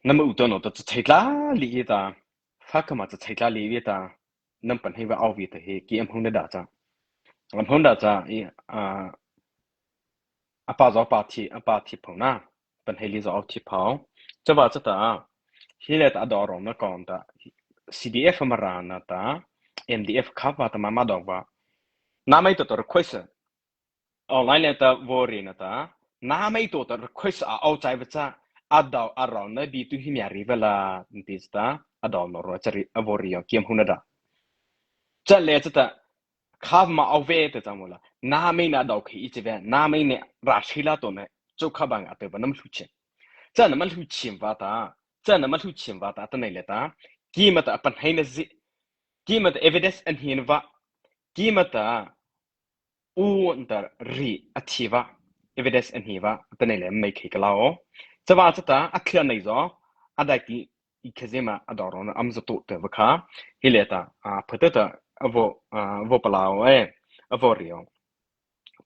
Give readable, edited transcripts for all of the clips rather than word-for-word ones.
那么有的呢，就是菜啦里的，发个嘛，就菜啦里的，能本黑个奥维的黑，给俺碰的打仗，俺碰打仗，阿爸做阿爸提碰呐，本黑里做奥提跑，这把这的，现在打到容那讲的，CDF 嘛然那的，MDF 卡吧的妈妈懂吧？那么的 request online 的 worry 那的，那么的 request 啊，奥在不在？ada around di tu himi arriva la intesta adon ro chari avorio kiem hunada challe chata khav ma ave te tamula na mai na dau khi ichive na mai ne rashila to ne chokha bang ate banam hluche cha na mal hluchim va ta cha na mal hluchim va ta ne le ta kimata apan haina zi kimata evidence and hinva kimata u ndar ri achiva evidence and hiva ta ne le mai khi kalao Ceva asta a clear nei zo adaki ikezema adoron amzo to te vaka hileta a patata avo palao avorio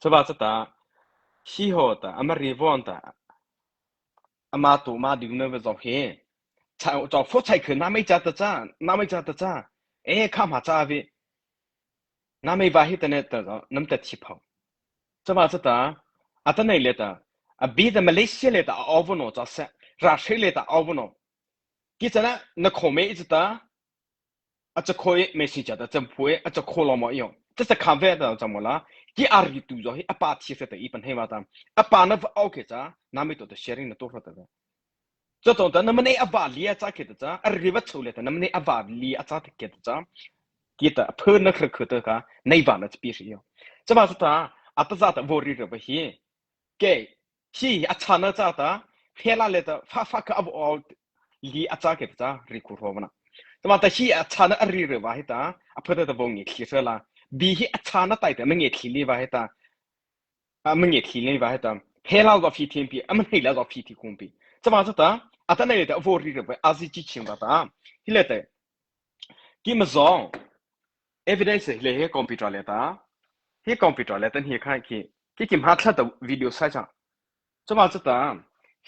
ceva asta hihota amari vonta amato ma di ne zo he cha zo fo chai ke na mai cha ta cha na mai cha ta cha kha ma cha vi na mai va hit ne ta zo nam ta chi phao ceva asta atane leta a bi the malaysia leta overno za se ra leta overno Kita na kome ita acha koi message da champue acha kholo mo yo just a convey da chamola ki ari tu zo hi apa thi se ta ipan he mata apa na okay cha nami to sharing na to ra ta cha to ta namne aba li cha ke ta ari ba chule ta namne aba li cha ta ke ta kita phe na khre khre ta ka nei ba na bi shi yo cha ba ta ata za ta worry ra ba hi ke hi acha na cha ta phela le ta fa ka ab li acha ke ta rikur ho na tama ta hi acha na ari re wa hita apha ta bong ni khisa la bi hi acha na tai ta menge khili wa hita menge khili wa hita phela go phi tin pi am nei la go phi ti kum pi tama ta ata nei ta vo ri re ba azi chi chim ba ta hi le ta ki ma zo evidence le he computer le ta he computer le ta hi khai ki kim ha thla ta video sa cha tama ta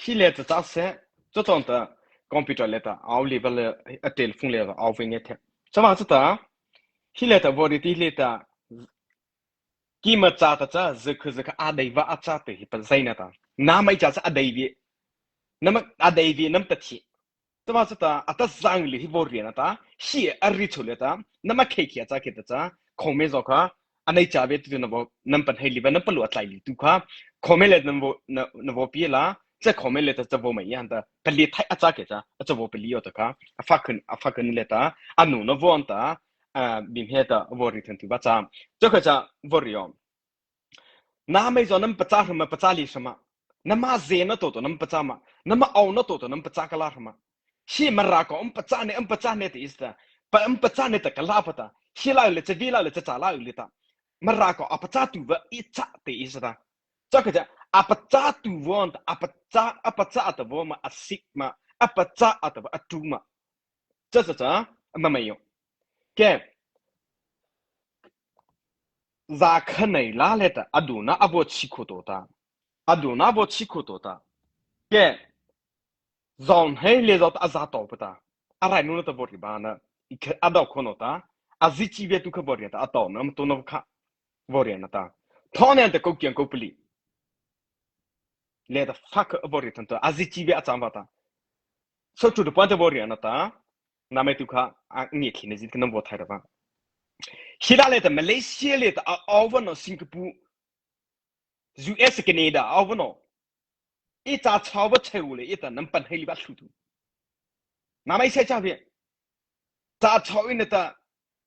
hi le ta se zo tong ta computer letter au level a telephone level au wing it sama ta hi letter body ti letter ki ma cha ta cha zek a dai va a cha te hi pa sai na ta na mai cha a dai vi nam a dai vi nam ta chi sama ta ata zang li hi body na ta hi a ri chule ta nam khai khia cha ke ta cha khome zo kha anai cha ve tu na bo nam pan hai li ba nam pa lu atlai li tu kha khome le nam bo na bo pi la 这后面来的这我们一样的，不离太早给着，这我不离了的个，发根来的，努那忘的，明天的我里头对吧？这个叫我用，那没说能不咋什么不咋理什么，那么热那多多能不咋嘛，那么熬那多多能不咋个啦什么？西门那个不咋呢的意思的，不咋呢的个拉不的，西来了这里来了这咋来了的，没那个不咋对不一咋的意思的，这个叫。apa tu want apa的我嘛 asik 嘛 apa的 atu 嘛这是啥没有给咋可能哪来的aduna abo chiku多大 aduna abo chiku多大给 zon he le zot azato pata arai nu to bori bana ik ado kono ta azichi ve tu ka bori ta ato nam to no ka bori na ta thone ante ko kyan ko pli le da fuck bori tan to azichi ve acham bata so to the point bori na ta na me tu ka ni khine zit kan bo thai da ba hira le da malaysia le da over no singapore US Canada over no ita chawa cheu le ita nam pan heli ba thutu na mai se cha bi ta chau in ta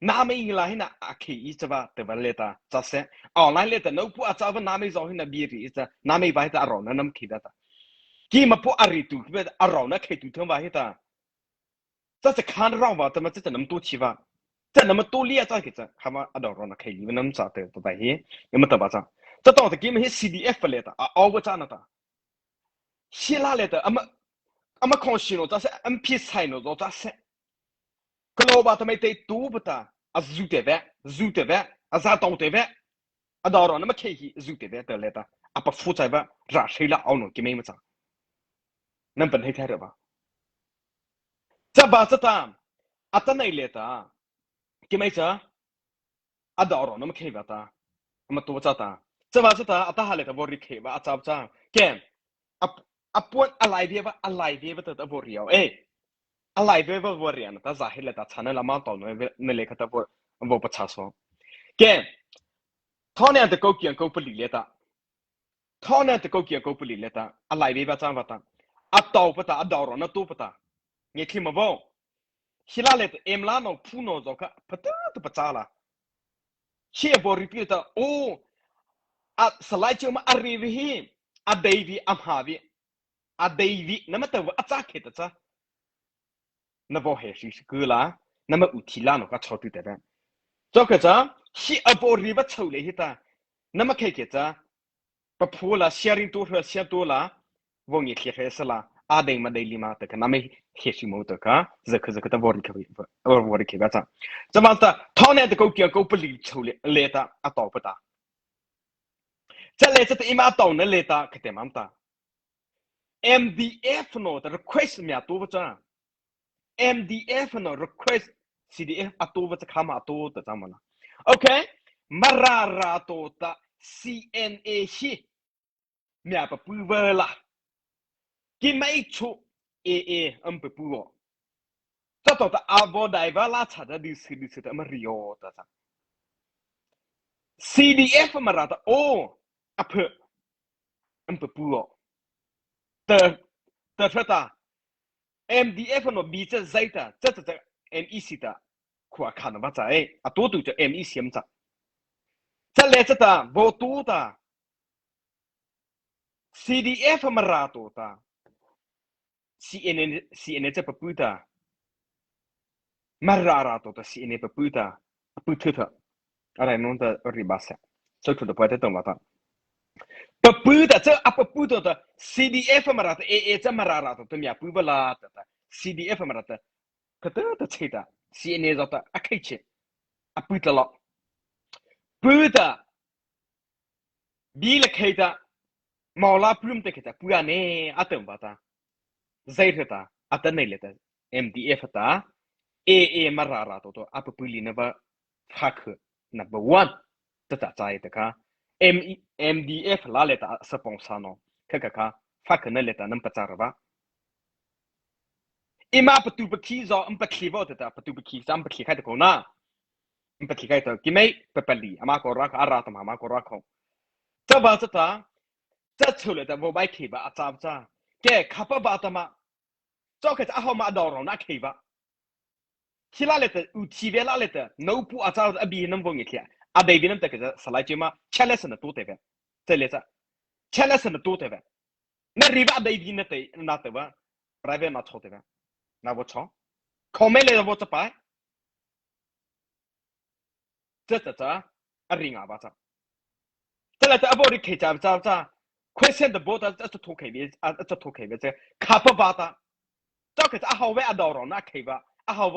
na mai la hina akhi I chaba te ba le ta cha se online le ta no pu a cha ba na mai zo hina bi ri ta na mai ba ta ro na nam khi da ta ki ma pu ari tu be a ro na khai tu thang ba hita cha se khan ra ba ta ma cha nam tu chi ba cha nam tu li a cha ki cha ha ma a do ro na khai li nam cha te ba hi yam ta ba cha cha to ta ki ma hi CDF le ta a over cha na ta 希腊来的，俺们康熙咯，这是俺批菜咯，这是，可老板他们得多不得，住的呗，咋当的呗，当然那么开心住的呗得来的，不负责吧，让谁来熬弄给没么子，能本黑开的吧？这把这当啊，在那里的，给没着啊，到了那么开吧的，那么多着的，这把这当啊，到下来的我里开吧啊，找不着，给啊啊不啊来别吧的我里哦，哎，啊来别吧我里呢，但是还来的产能那么多那里个的我不查说，给他呢的够见够不理的。他呢，这个结构不理了的，啊来别把脏不的，啊刀不的，啊刀肉那都不的，你听没不？希拉来的 M 拉诺普诺这个不得都不咋了，先不 repeat 的哦，啊是来就嘛啊 repeat，啊 David 啊哈维，啊 David，那么的我啊咋开的咋？那不还是个啦？那么有提拉诺个操作的呗？这个咋？是啊不 repeat 抽来的，那么开个咋？不破了，下人多少下多了，我也开始了。阿丁嘛，那里嘛，这个那么开始么的个，这个的我的开发商，这么的，他呢这个结构不理抽来的，啊到不大，这来这的一马到那来的，可得嘛的，MDF 呢的 request 面多不着，MDF 呢 request CDF 啊多不着看嘛多的咱们了，OK，马拉多的 CNA 系面不不了。给没出不不哦，这到的阿波代巴拉查的历史的么热的噻，CDF 嘛拉的哦，阿不不不哦，的说的 MDF 呢比这在的，这 MEC 的，苦看的嘛在，啊多就 MEC 么子，这来这的我多的 CDF 嘛拉多的，CNN 这不不的，嘛拉多的 CNN 不不的，不特特。อะไรนู่นจะรีบาษเจ้าถุดไปได้ตรงมาตาปะปื้ดแต่เจ้าอ่ะปะปื้ดตัว CDF มาราตเอจะมาราตตัวมีอ่ะปื้ดเวลาตัว CDF มาราตก็ตัวเชิดอ่ะ CNA ตัวอ่ะใครเชื่ออ่ะปื้ดตลอดปื้ดบีเล็กใครตัวมาลาพรุ่มเด็กตัวปื้ดเนี่ยอ่ะตรงมาตาใจเถิดอ่ะตัวนี่เลยตัว MDF ตัว AA มาราตตัวอ่ะปะปื้ดลีนะว่าฮัก number one ตัวใจตัวค่ะ MDF 拉来的是帮啥呢？看，发可能来的能不咋吧？一马不都不起着，不起不的，不都不起，咱不起开的够呢，不起开的，给没不理，阿妈个拉克阿拉的妈妈个拉克，这把这的，这出来的我买起吧，啊咋不咋？给卡巴巴的嘛，这个阿好嘛到了那起吧，起拉来的，有体面拉来的，脑部啊咋的阿比能不一天，阿对比能这个是来就嘛，吃来是能多对呗，这来着，吃来是能多对呗。那riba dai di na te ba private na chote ba na bo cho khome le bo cha pa cha a ringa ba cha cha la ta bo ri ke cha question the bo ta to ke bi a to ke bi cha ka pa ba ta cha ke a ho we a do ro na ke ba a ho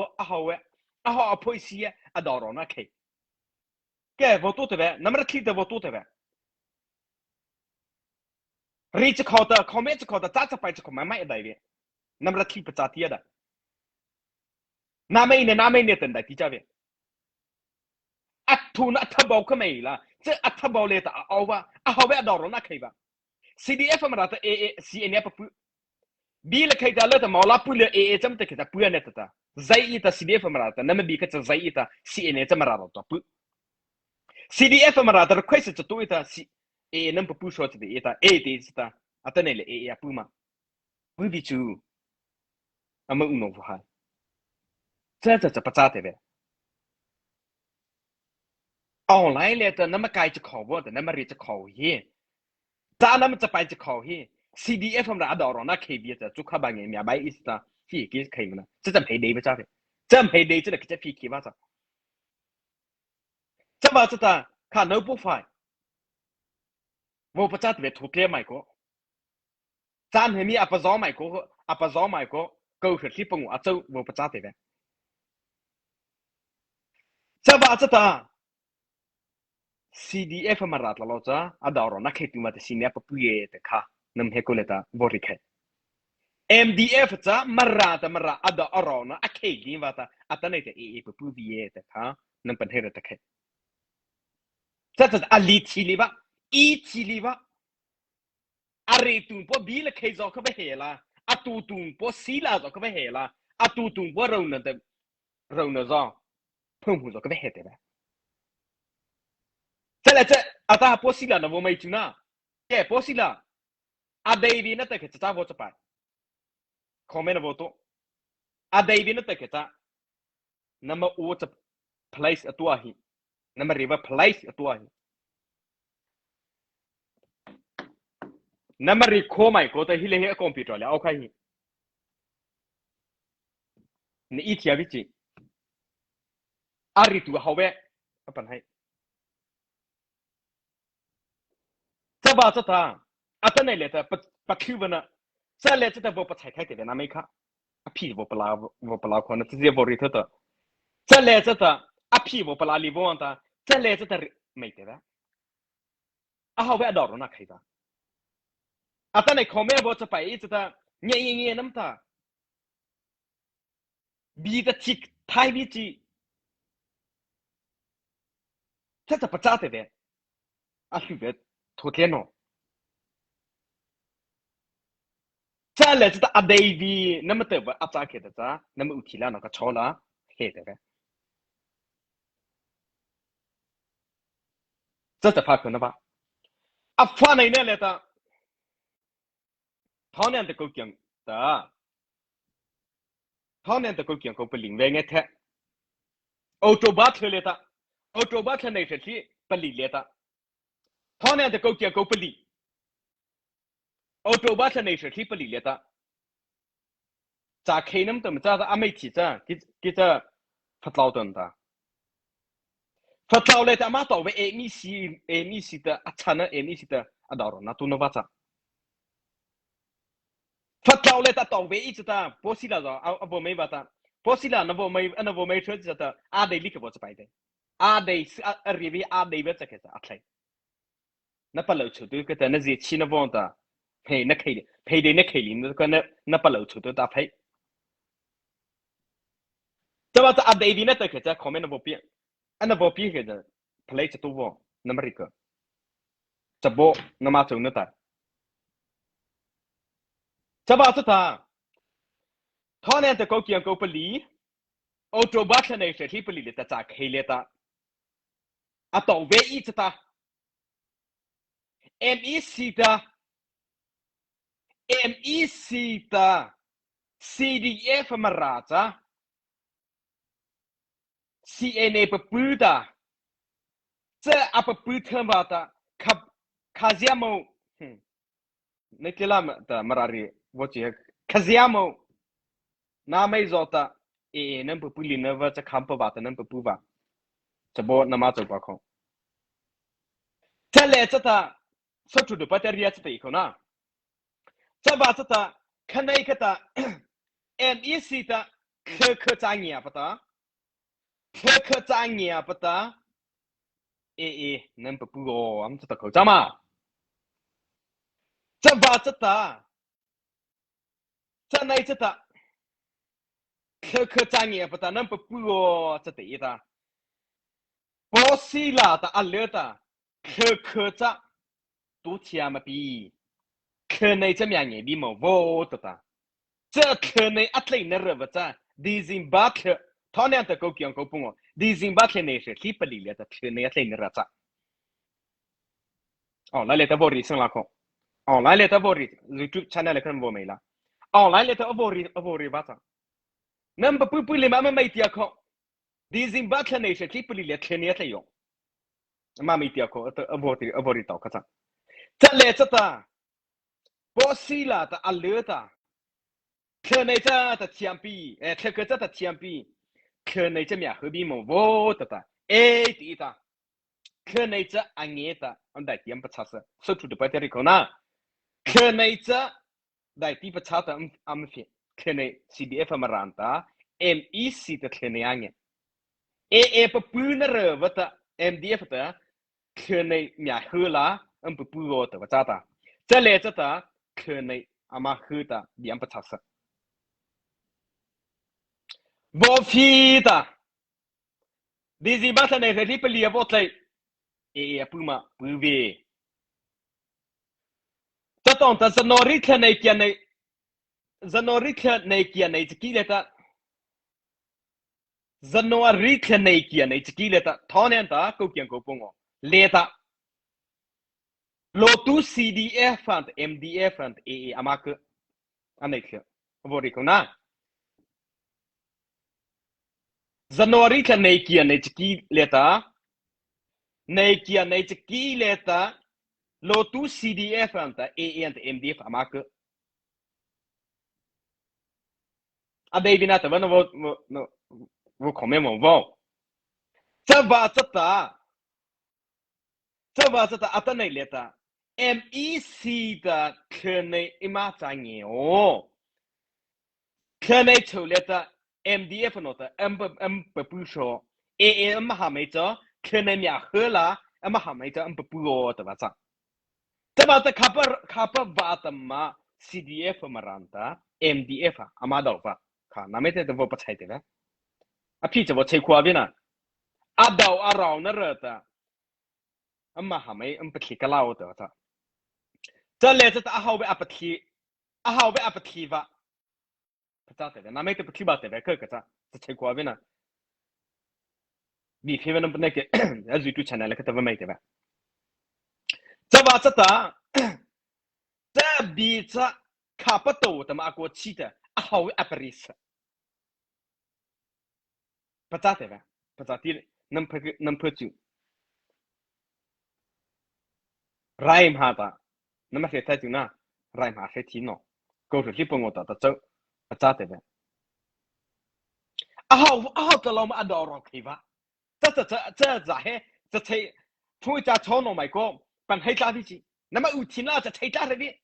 we a ho a po si a do ro na ke bo to te ba na ma ki te bo to te ba ri cha kho ta comment kho ta cha pa cha ko ma mai dai bi na ma ki pa cha ti da na mai ne ten da ti cha bi อัดทุนอัฐบาลก็ไม่ละเจ้าอัฐบาลเลยแต่เอาว่าเอาไว้ดอร์น่ะใครบ้าง CDF มันอะไรเอซีเอ็นเอฟปุ๊บบีเลยใครจะเลือกแต่มาลาปุ๊บเลยจำแต่แค่ปุ๊บเนี่ยแต่ใจอีแต่ CDF มันอะไรนั่นมันบีก็จะใจอีแต่ CNN จะมาอะไรตัวปุ๊บ CDF มันอะไร request จะตัวอีแต่นั่นปุ๊บชอบจะอีแต่ดีแต่อัตเนี่ยเลยปุ๊บมาปุ๊บวิจูอ่ะมันอุ่นหัวจะประจัดเลยออนไลน์เลยแต่นั่นมันไกลจะขอว่าแต่นั่นมันเรียจะขอเฮีย 咋那么这摆着考嘿？CDF 们拿到了，那 KB 这做卡班人面买意思的，是给开门了，这真赔你不咋的？真赔你这个这 PK 吧咋？这么这的看 no 不 fine，我不咋的图片买过，咱还没阿不早买过，阿不早买过，狗血气崩我走，我不咋的呗。这么这的 CDF 们拿到了这，阿到了那开对嘛的，新年不补业的卡，能还过来的，我离开。MDF จะมาราแต่มาราอัดอรอนะอะเคลินว่าแต่อัตเนี่ยจะปุ๊บปุ๊บวีแต่ค่ะนั่นเป็นเหตุแต่แค่จะอะลีทีลีวะอีทีลีวะอะไรตุ่มพอบีเลยเคยจอกเข้าไปเหล่ะอะตุ่มพอซีลาจอกเข้าไปเหล่ะอะตุ่มพอเราเนี่ยแต่เราเนี่ยจ้ะเพิ่มหุ่นจอกเข้าไปเหตุแบบแต่ละจะอะตาพอซีลาเนี่ยว่าไม่จุนะแกพอซีลาอะเดวีเนี่ยแต่แค่จะว่าจะไปคอมเมนต์ว่าตัวอะเดวีเนี่ยแต่แค่จะนั่นมาโอ้จะ place ตัวหินั่นมาเรียกว่า place ตัวหินั่นมาเรียกข้อไม่ก็แต่ฮิเลเหคอมพิวเตอร์แล้วเอาใครหินี่อีที่อาวิจิอาริตัวเขาเวะปัญหาจะบ้าจะตาอัตโนเลแต่ปัจจุบันน่ะจะเลจะแต่บอกปัจจัยใครแต่เวลาไม่ค่ะพี่บอกปลาคนนั้นจะบอกริทัตจะเลจะแต่พี่บอกปลาลีบวันตาจะเลจะแต่ไม่แต่เวะเขาเวะดอร์นักใครตาอัตโนคอมเมนต์บอกจะไปจะแต่เงี้ยน้ำตาบีแต่ทิกไทยวิจิจะปัจจัยแต่เวะคือเวะทุกเรื่อง จะเลยจะอะเดวีนั่นมันเติบอัพจากเหตุจ้านั่นมันอุทิแล้วนักชอละเหตุเลยจะพักกันนะบ้าอัฟฟ้าในเนี่ยเลยตาท้องเนี่ยตะกุกยังตาท้องเนี่ยตะกุกยังก็เป็นลิงเวงเงี้ยแท้ออโตบัตเลยตาออโตบัตในเรื่องที่เป็นลิงเลยตาท้องเนี่ยตะกุกยังก็เป็นลิงออโตบัตในเรื่องที่เป็นลิงเลยตาจากเคน้ำตัวมันจะอเมริกาที่จะฟัดเราตัวนั้นตาฟัดเราเลยแต่มาต่อไปเอมิซีตาอัชนะเอมิซีตาอัดอร์นะตัวนั้นว่าจ้า 发条嘞，他到位一直打，波西拉着，不没把他，波西拉那不没车子的，阿得立刻不是白的，阿得是认为阿得不这个是阿来，那不露出的个的那些钱那忘的，赔的那开的那个那不露出的打赔，这把这阿得的那这个在后面那不变，那不变个的，play 这多忘，那么一个，这不那么走那打，这把这他，他呢在搞建搞不离。欧洲巴特那些地不里的咋开了的？啊，到位一直的，MEC 的，MEC 的，CDF 嘛啥子？CNA 不补的，这啊不补他妈的，卡西亚姆，那个啦嘛的嘛啥的，我觉卡西亚姆，那没做的，能不补里那个这看不吧的，能不补吧？这不那么走不空。这来这的，说出的不得日子的一口呢。这把这的看那个的 MEC 的可专业不的，可专业不的，能不补哦？我们这的口罩嘛，这把这的，这那这的可专业不的，能不补哦？这对的，保西拉的阿勒的可这都钱嘛比，可那这么样比么我的的。这可能阿来那热不着，迪金巴特，他俩的狗讲狗不我，迪金巴特那是里不里了的，可能阿来那热着。哦，来来的不离生拉空，哦，来来的不离，YouTube channel 来看不没了，哦，来来的不离巴着，那不离妈妈没地空，迪金巴特那是里不里了，可能阿来用，妈没地空，不离到可着，这来这的，波西拉的阿勒的。可能这的钱币，这个这的钱币，可能这面后面么我的的，对的，可能这俺爷的，俺在点不差事，说出的不得的可能，可能这在地不差的俺们偏，可能 CDF 嘛让的，MEC 的可能俺爷，AF 不那热不的，MDF 的，可能面后啦，俺不我的不咋的，这来这的可能。ama khư ta đi âm bát sắc vô phi ta đi gì bát này thì phải liệp vô tay bự mà bự về cho tông ta zanori kia này chỉ kia ta zanori kia này chỉ kia ta thọ nên ta câu chuyện câu bông lệ ta Lotus CDF and MDF and AA amak aneh vô đi không na January ka này kia này chỉ leta này kia này chỉ leta Lotus CDF and AA and MDF amak à đây bên ta vẫn vô comment mà vô这把这ta à này leta MEC 的可能ima在牛，可能除了的 MDF 那的不说，AM 还没着，可能也喝了，AM 还没着不对吧？这把这卡巴瓦的嘛 CDF 嘛让的 MDF 啊嘛到吧？看那没得我不猜的了，啊皮子我猜过边了，啊到啊绕那热的，AM 还没不提个老的吧？这来这阿好被阿不提吧，不咋的，那没得不提吧的呗，个咋？这猜过边了，你偏那不那个，还是对channel那个都不没得呗。这把这打，这比这卡不多的嘛过去的，阿好阿不认识，不咋的呗，不咋的，能破就，来嘛吧，那么现在就那，来嘛是听喏，过去日本我到走，不咋的呗，阿好的老嘛阿多少开吧，这咋嘿？这才，从家吵闹买过，办黑家的去，那麼有天啦就黑家的哩。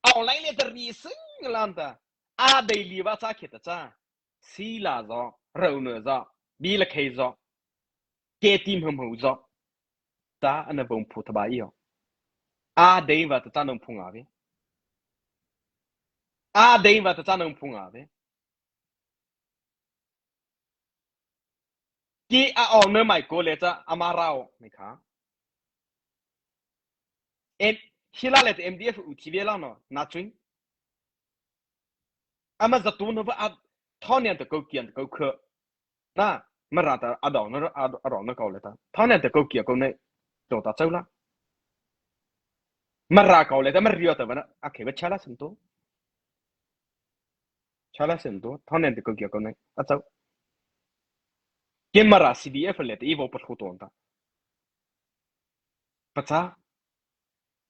online 咧的รีซึ่งลันตาอาเดลีว่าจะคิดจ้าสีลาจ้าเราเนื้อจ้าบีละเคจ้าเกติมหมูจ้าตาอันนั้นบ่มพูดบ่ายอาเดย์ว่าจะจ้านุ่งพุงอาเวอาเดย์ว่าจะจ้านุ่งพุงอาเวกีอาออกเนื้อไม่กูเลยจ้าอามาเราไม่ค่ะฮิลาเลต MDF อุทิเวลาเนาะนัดจุนอามาจะตัวนู้นว่าท่อเนี่ยตะกูเกียนตะกูคือน่ะมาราตาอาดองนู้นอาดองนู้นเขาเลยตาท่อเนี่ยตะกูเกียกูเนี่ยโจตาเจ้าละมาราเขาเลยแต่มาเรียวแต่ว่าอ่ะเขว่าชาลาสินโตท่อเนี่ยตะกูเกียกูเนี่ยอ่ะเจ้าเกมมารา CDF เลยแต่อีโวปัดหูตัวนั้นปัจจ้า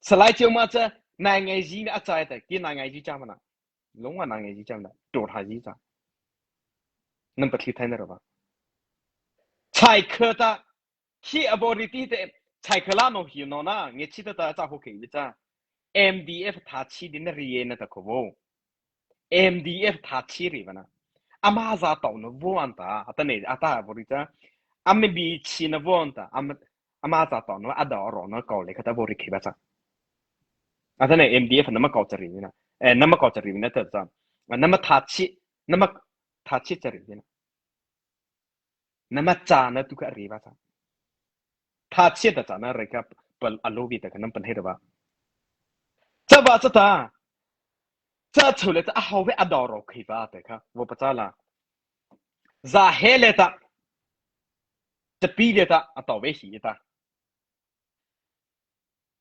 สไลด์เจ้ามาจะนายไงจีเนี่ยอาจารย์แต่กินนายไงจีจ้ามันนะลงว่านายไงจีจ้ามันโดดหาจีจ้านั่นปัจจุบันนี่หรอวะใช่คือตาที่อบริตีแต่ใช่คือลาโนหิโนนะเงี้ยชิดตาจ้าโอเควิจ้า MDF ทัชชีดินเรียนนะตะโกโว MDF ทัชชีรีวะนะอามาซาตอนวัวอันตาอัตเนี่ยอัตาบริจ้าอาไม่บีชินวัวอันตาอามาซาตอนว่าอัดอรอนนะเกาเลยก็ตาบริคิดว่าจ้าอัตเนี่ย MDF นั่นมันเกาจะรีวินะนั่นมันเกาจะรีวินะแต่จ้านั่นมันทัชชีจะรีวินะนั่นมันจานนะตุกรีว่าจ้าทัชชีแต่จานะเรื่องกับเปิลอโลวิแต่กันนั่นเป็นเหตุว่า这把这打，这出来这好为阿道罗开发的看，我不知道啦。咋黑了的，这比了的啊到位是的，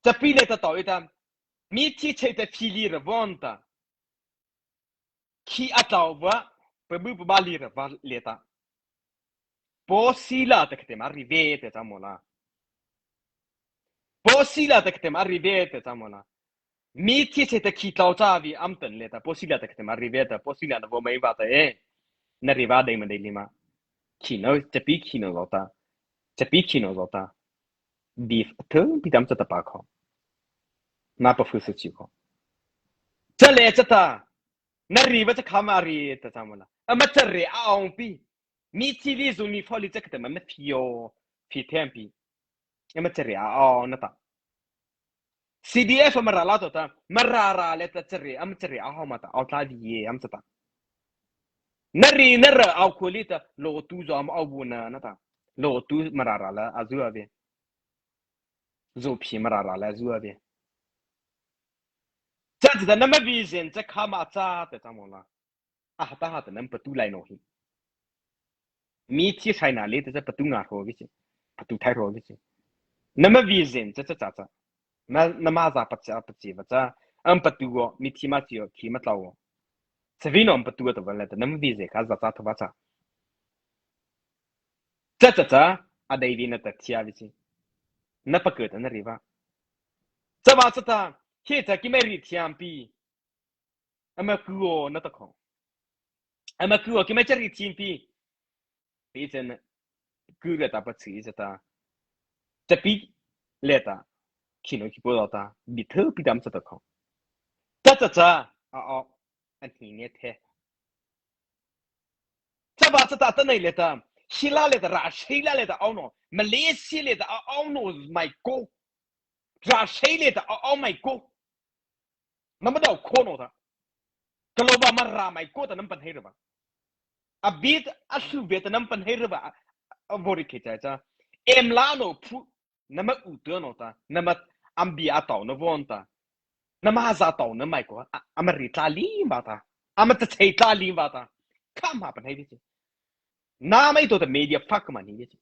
这比了的到位的，米提车的皮里的忘的，去阿到我不把里的忘了的，波西拉的可得嘛rive的怎么啦？波西拉的可得嘛rive的怎么啦？米提车的去到这里，俺等了的，波西拉的可得嘛rive的，波西拉的我没话的哎，那 rive 的没得哩嘛？去那这比去那老大，这比去那老大，比特比咱们这的巴考，那不合适情况。这来这的，那 rive 这卡嘛 rive 的怎么啦？啊嘛这 rive 昂比，米提里做米法里这个的嘛没皮哦，皮天皮，啊嘛这 rive 哦那的。CDF มาราลาตัวตามาราเลตเจริญเจริญเอามาตาเอาตาดีสตานรีเอาคุลิตาโลตูจอมเอาบุญนะตาโลตูมาราละอาจูอาเบจูพีมาราละอาจูอาเบจัดแต่นั่นไม่วิเศษจะข้ามาจ้าแต่จำมองละตาแต่นั่นประตูไลโนฮิมีที่ใช้นาลีแต่จะประตูงาโรวิจิประตูไทยโรวิจินั่นไม่วิเศษจะจ้านั่นมาจากปัจจัยว่าจะประตูมีที่มาที่ที่มาเล่าสวีนอมประตูตัววันละแต่นั่นไม่วิเศษข้าจะทว่าจ้าอะไรดีนั่นแต่ที่อาวิจินั่นประเกิดนั่นรีว่าจะว่าจะเฮ้ยแต่กิไม่รีที่อันปีมาคือนั่นตะของมาคือกิไม่จะรีที่อันปีปีเจนคือเรื่องต่างประเทศจะปีเล่ตาขี้น้อยขี้ปวดตาบิดเธอปีดำจะตะของจ้าอันนี้เนี่ยเท่จะว่าจะตั้งไหนเล่ตาฮิลาเล่ตาราชฮิลาเล่ตาเอาโน่มาเลเซียเล่ตาเอาโน่ไม่กูราชฮิเล่ตาเอาไม่กูนั่นไม่ได้เอาโคโน่ตากลัวว่ามาราไม่กูแต่นั่นเป็นเหตุบ้าบีดอัศวินแต่นั่นเป็นเหตุบ้าบริคิดใจจ้าลาโน่พูนั่นไม่อุตโน่ตานั่นไม่อัมบีอาตาวนั่นวันตานั่นไม่ฮาซาตาวนั่นไม่กูมาริตาลีมบ้าตามาจะใช้ตาลีมบ้าตาข้ามมาเป็นเหตุจีน้าไม่ตัวแต่มีเดียฟักมันนี่จี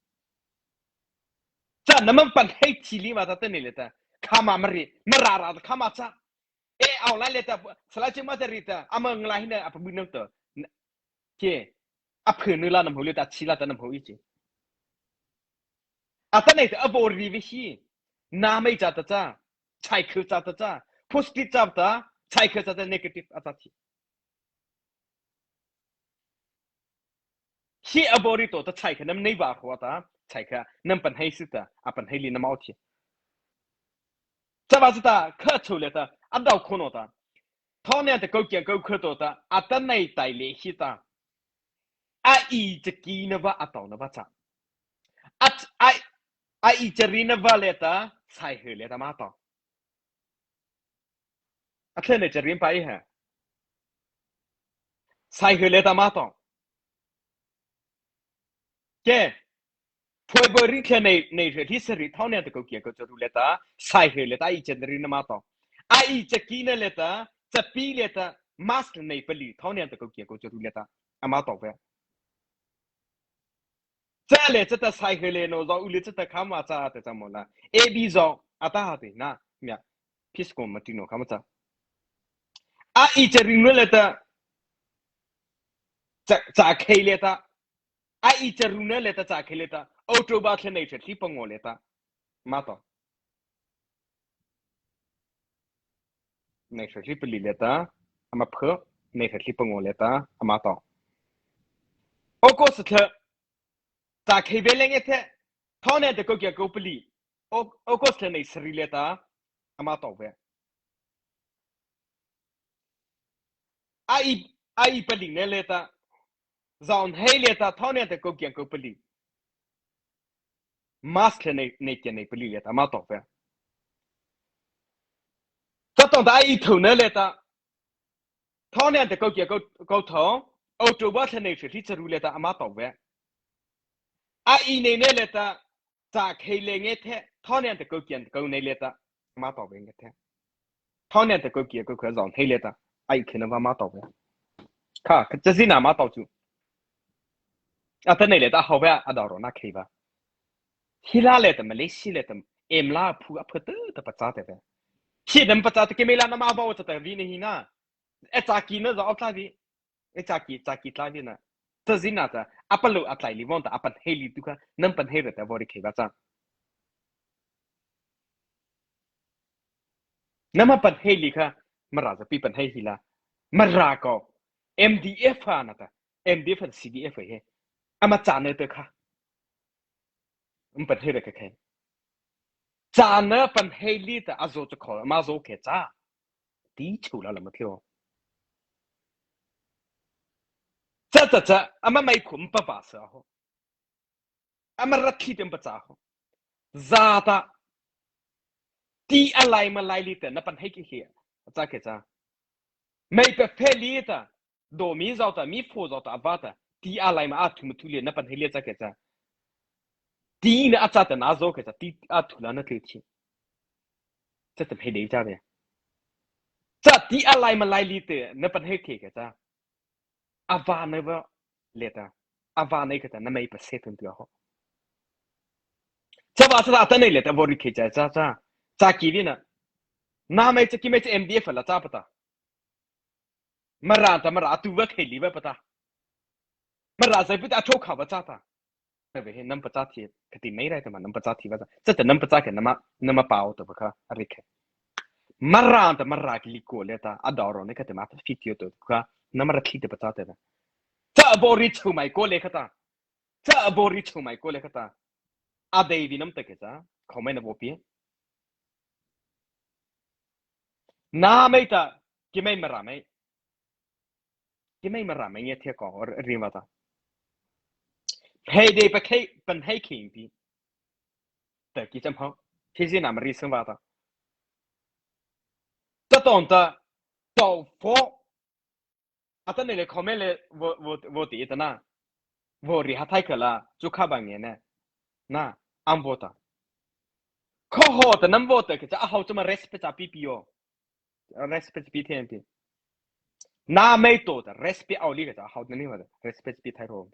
จ้านั่นมันเป็นเหตุที่ลีมบ้าตาเต้นเลยตาข้ามมาริมาราข้ามมาจ้าเอาละเลยตาสลายจิมาจะริตามึงไล่เนี่ยอับบุญนั่งตัวเจ้เพื่อนนี่ละน้ำหูเลยตาชิลาตาน้ำหูอีจีตอนนี้อับบริวิชีน้าไม่จัดจ้าใช้คือจัดจ้า positive จัดจ้าใช้คือจัด negative อาจารย์ที่อับบริโตจะใช้คือน้ำในบ้าหัวตาใช้คือน้ำเป็นให้สุดตาเป็นให้ลีน้ำเอาที่จะว่าจะข้าชูเลยตาอันดาวคนอตาท่อเนี่ยจะกูเกี่ยงกูขึ้นตัวตาตอนนี้ไต่เลยฮิตาอีจะกินว่าตาวนะบ้าจ้าอีจะรีนว่าเลยตาใช่เหรอเลยตามาต่อเธอเนี่ยจะรีนไปเหรอใช่เหรอเลยตามาต่อแกพอบริเวณในเรื่องที่สริท่าเนี่ยจะกูเกี่ยงกูจะรู้เลยตาใช่เหรอเลยตาอีจะรีนมาต่ออีจะกินเลยตาจะปีเลยตามาสในผลิตท่าเนี่ยจะกูเกี่ยงกูจะรู้เลยตามาต่อไปจ้าเลยจะใช่เหรอเลยโน้ตอุลิจะข้ามาจ้าแต่จำหมดละบีจอตาหัดนะเนี่ยพิสกุมมาที่โน้ข้ามาจ้าอีจะรีนเลยตาจะเคเลยตาอีจะรีนเลยตาจะเคเลยตาออโตบัตเลยเนี่ยที่ปังโง่เลยตามาต่อในเรื่องที่ผลิตเลยตามาเพิ่มในเรื่องที่ปังโง่เลยตามาต่อโอ้ก็สุดท้ายจากเคเบิลเองเถอะท่าเนี่ยจะกูเกี่ยวกับผลิตโอ้ก็สุดท้ายในสริเลยตามาต่อไปผลิตเนี่ยเลยตาจอนให้เลยตาท่าเนี่ยจะกูเกี่ยวกับผลิตมาสก์ในผลิตเลยตามาต่อไปถ้าต้องได้ทุนเลยตาท่าเนี่ยจะกูเกี่ยวกับท่าโอตัวบัตรในที่จะรู้เลยตามาต่อไปเนี่ยเลยตาจากเคเบิลเองเถอะท่าเนี่ยจะกูเกี่ยวกับในเลยตามาต่อไปเงี้ยเถอะท่าเนี่ยจะกูเกี่ยวกับจอนให้เลยตาขึ้นว่ามาต่อไปค่ะจะสินามาต่อจูตอนนี้เลยตาเขาไปดาวน์นักขี่บ้าฮิลาเลยแต่มาเลเซียเลยแต่ลาพูดเตอร์แต่ปัจจัยแต่ที่นั่นปัจจัยที่ไม่ลาน้ำมาบอกจะแต่วินิหินะจากีนะจะอัพไลน์จากีตลาดนะแต่สินะแต่อัพโหลดอัพไลน์ลิวันแต่อัพเฮลิตุกันนั่นเป็นเฮลิแต่บริขี่บ้าจ้านั่นมันเป็นเฮลิค่ะมาราจะปีเป็นเฮลิละมาราก็ MDF อ่ะนะแต่ MDF เป็น CDF เฮ้มาจานเนี่ยตัวค่ะมันเป็นเฮลิแค่จานเนี่ยเป็นเฮลิแต่อาโจจะขอมาโจแค่จ้าดีชูแล้วล่ะมาเที่ยวจ้าไม่คุ้มปะบ้าสอ่ะมารักที่เต็มปะจ้าจ้าตา ตีอะไรมาไล่ลิตรนับปันให้กี่เหี้ยจ้าเกจ้าไม่เป็นเพลิตอ่ะโดมีเจ้าแต่มีผู้เจ้าแต่อวตารตีอะไรมาอาทุมทุเรียนนับปันให้เลี้ยจ้าเกจ้าตีเนี่ยอาจารย์แต่น่าโจเกจ้าตีอาทุลานั่นคือที่จะทำให้เด็กจ้าเนี่ยจะตีอะไรมาไล่ลิตรนับปันให้เกี่ยจ้าอวานเนี่ยว่าเลี้ยจ้าอวานเนี่ยเกจ้านั่นไม่เป็นเศษตัวเดียวจะว่าจะตั้งเนี่ยเลี้ยแต่บริเกจ้าจ้ากี่วินะน้าไม่จะกี่ไม่จะ MDF ละจ้าปะตามาร้านแต่มาร้านตัวเขลีไว้ปะตามาร้านใส่ปุ๊บจะโชว์ข่าวปะจ้าตาไม่เป็นน้ำปะจ้าที่คดีไม่ได้แต่มันน้ำปะจ้าที่ว่าจะแต่น้ำปะจ้าแค่น้ำเปล่าตัวปะค่ะอะไรแค่มาร้านแต่มาร้านกิลิโกเลยตาอดอร์เนี่ยก็แต่มาฟิตอยู่ตัวค่ะน้ำมาร้านที่ปะจ้าแต่ละจะบริชูไม่โกเลยค่ะตาจะบริชูไม่โกเลยค่ะตาอาเดวิน้ำตะเกจ้าเขาไม่นับว่าปีน้าไม่ตากี่ไม่มาร้านไม่กี่ไม่มาร้านไม่เนี่ยเที่ยวก่อนเรียนว่าตาเฮ้ยเดี๋ยวไปแค่เป็นให้ขิงปีแต่กี่จำเขาที่สิน้ำมารีซึ่งว่าตาจะต้องตาต่อฟ้ออาตอนนี้เลยเขาไม่เลยว่าตีแต่น่ะว่ารีหัดไทยกันละจุกข้าบางอย่างเนี่ยน่ะอันโบตาข้อหดแต่น้ำโบตาก็จะเอาจะมา respect ปีพีโอ respect ปีเทียนปีน้าไม่โตแต่ respect เอาลีก็จะเอาเนี่ยว่า respect ปีไทยโรง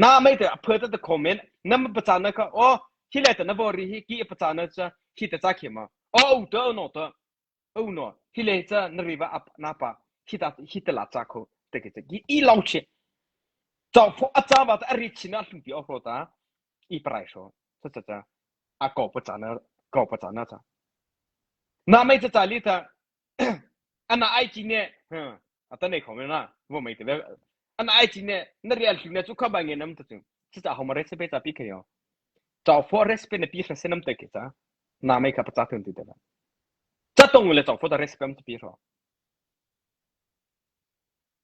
น้าไม่แต่เพื่อจะคอมเมนต์น้ำประจานนะคะโอ้ที่แรกแต่น้าบริฮิกี้ประจานนะจ๊ะที่จะจ้าเขียนมาโอ้เด้อโนเด้อโอ้โนที่แรกจะนรีบะน้าปะที่ตลาดจ้าเขาแต่ก็จะอีลองเชจ้าพออาจารย์ว่าแต่ริชินาสุดที่ออกรถอ่ะอีปลายโชว์จะอากอบประจานนะกอบประจานนะจ๊ะน้าไม่จะจ่ายลิตรอันนั้นไอจีเนี่ยอันนี้คอมเมนต์นะว่าไม่แต่อันนั้นไอจีเนี่ยนเรียลที่เนี่ยจุกขบางอย่างน้ำตัวจริงจะเอามา respect จะปีกันยังจะเอา for respect เนี่ยปีเสียน้ำตะกี้จ้ะน้าไม่ขับประจานถึงที่เดียวจะต้องเลยจะเอา for respect จะปีหรอ